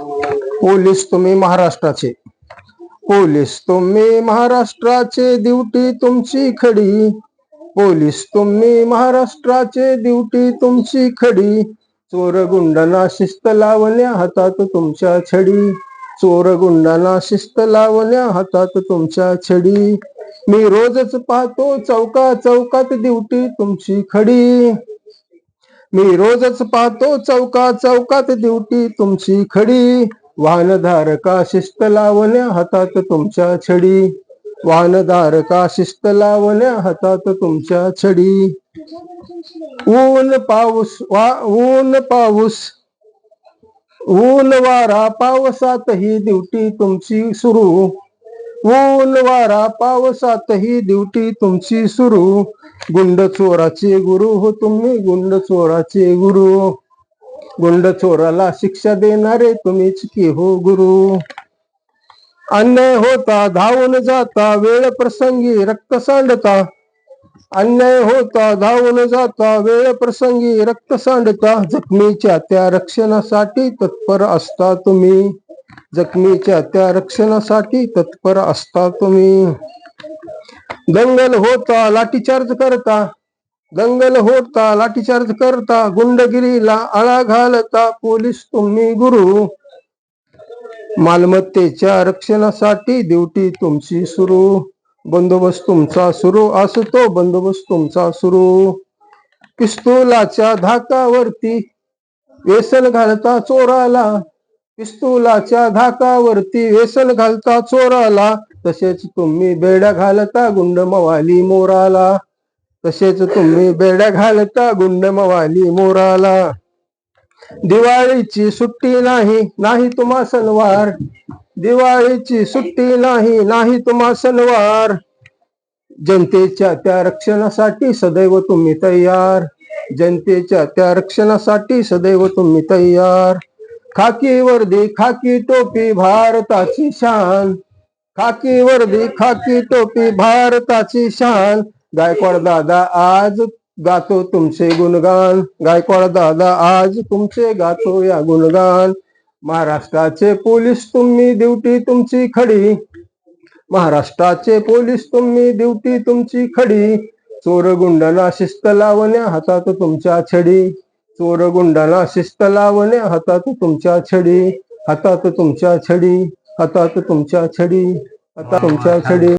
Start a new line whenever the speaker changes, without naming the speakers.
Police तुम्ही महाराष्ट्राचे, police तुम्ही महाराष्ट्राचे, ड्युटी तुमची खडी. पोलीस तुम्ही महाराष्ट्राचे, ड्युटी तुमची खडी. चोर गुंडांना शिस्त लावण्या हातात तुमच्या छडी. चोर गुंडांना शिस्त लावण्या हातात तुमच्या छडी. मी रोजच पाहतो चौका चौकात ड्युटी तुमची खडी. मी रोजच पाहतो चौका चौकात ड्युटी तुमची खडी. वाहनधारका शिस्त लावण्या हातात तुमच्या छडी. वाहनधारका शिस्त लावण्या हातात तुमच्या छडी. ऊन पाऊस ऊन पाऊस ऊन वारा पावसातही ड्युटी तुमची सुरू. ऊन वारा पावसातही ड्युटी तुमची सुरू. गुंड चोराचे गुरु हो तुम्ही, गुंड चोराचे गुरु. गुंड चोराला शिक्षा देणारे तुम्हीच की हो गुरु. अन्याय होता धावून जाता, वेळ प्रसंगी रक्त सांडता. अन्याय होता धावून जाता, वेळ प्रसंगी रक्त सांडता. जखमीच्या त्या रक्षणासाठी तत्पर असता तुम्ही. जखमीच्या त्या रक्षणासाठी तत्पर असता तुम्ही. दंगल होता लाठीचार्ज करता. दंगल होता लाठीचार्ज करता. गुंडगिरीला आळा घालता पोलीस तुम्ही गुरु. मालमत्तेच्या रक्षणासाठी ड्युटी तुमची सुरू. बंदोबस्त तुमचा सुरू असतो, बंदोबस्त तुमचा सुरू. पिस्तुलाच्या धाकावरती व्यसन घालता चोराला. पिस्तुलाच्या धाकावरती व्यसन घालता चोराला. तसेच तुम्ही बेड्या घालता गुंड मवाली मोराला. तसेच तुम्ही बेड्या घालता गुंड मवाली मोराला. दिवाळीची सुट्टी नाही, नाही तुम्हा सणवार. दिवाळीची सुट्टी नाही, नाही तुम्हा सणवार. जनतेच्या त्या रक्षणासाठी सदैव तुम्ही तयार. जनतेच्या त्या रक्षणासाठी सदैव तुम्ही तयार. खाकी वर्दी खाकी टोपी भारताची शान. खाकी वर्दी खाकी टोपी भारताची शान. गायकवाड दादा आज गातो तुमचे गुणगान. गायकवाड दादा आज तुमचे गातो या गुणगान. महाराष्ट्राचे पोलीस तुम्ही, ड्युटी तुमची खडी. महाराष्ट्राचे पोलीस तुम्ही, ड्युटी तुमची खडी. चोर गुंडांना शिस्त लावण्या हातात तुमच्या छडी. चोर गुंडांना शिस्त लावण्या हातात तुमच्या छडी. हातात तुमच्या छडी. हातात तुमच्या छडी. हातात तुमच्या छडी.